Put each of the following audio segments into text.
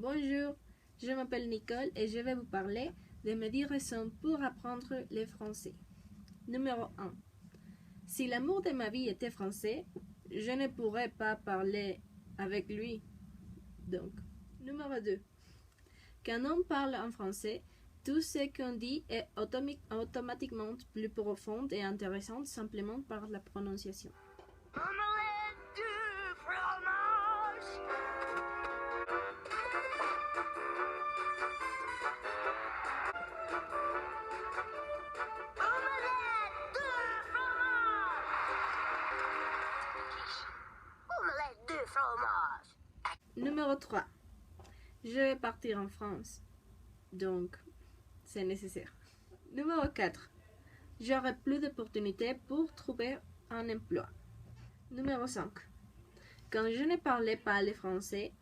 Bonjour, je m'appelle Nicole et je vais vous parler de mes 10 raisons pour apprendre le français. Numéro 1. Si l'amour de ma vie était français, je ne pourrais pas parler avec lui. Donc, numéro 2. Quand on parle en français, tout ce qu'on dit est automatiquement plus profond et intéressant simplement par la prononciation. Omelette du fromage. Omelette de fromage. Omelette de fromage. Numéro 3. Je vais partir en France. Donc, c'est nécessaire. Numéro 4. J'aurai plus d'opportunités pour trouver un emploi. Numéro 5. Quand je ne parlais pas le français,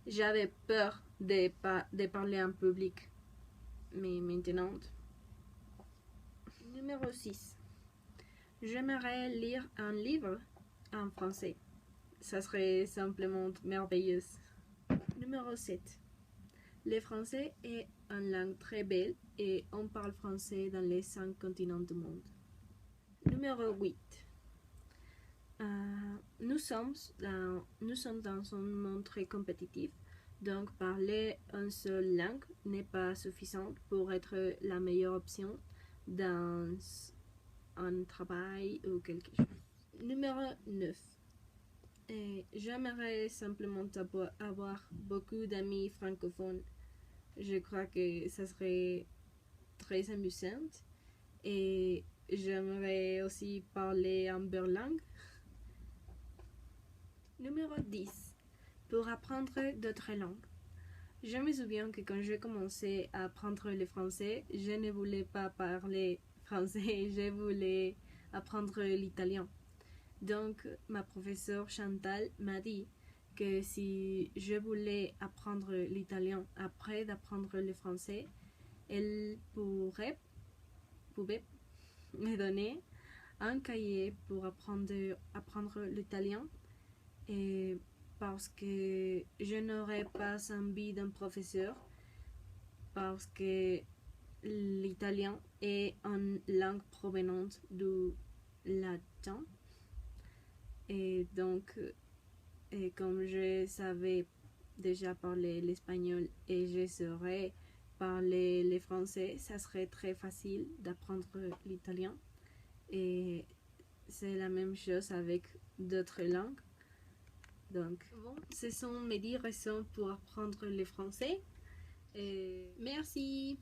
j'avais peur de parler en public. Mais maintenant... Numéro 6. J'aimerais lire un livre en français. Ça serait simplement merveilleux. Numéro 7. Le français est une langue très belle et on parle français dans les 5 continents du monde. Numéro 8. Nous sommes dans un monde très compétitif, donc parler une seule langue n'est pas suffisant pour être la meilleure option dans un travail ou quelque chose. Numéro 9. J'aimerais simplement avoir beaucoup d'amis francophones. Je crois que ça serait très amusant et j'aimerais aussi parler en berlingue. Numéro 10. Pour apprendre d'autres langues. Je me souviens que quand j'ai commencé à apprendre le français, je ne voulais pas parler français, je voulais apprendre l'italien. Donc, ma professeure Chantal m'a dit que si je voulais apprendre l'italien après d'apprendre le français, elle pouvait me donner un cahier pour apprendre l'italien. Et parce que je n'aurais pas envie d'un professeur, parce que l'italien est une langue provenante du latin. Et donc, comme je savais déjà parler l'espagnol et je saurais parler le français, ça serait très facile d'apprendre l'italien. Et c'est la même chose avec d'autres langues. Donc, bon, ce sont mes 10 raisons pour apprendre le français. Merci!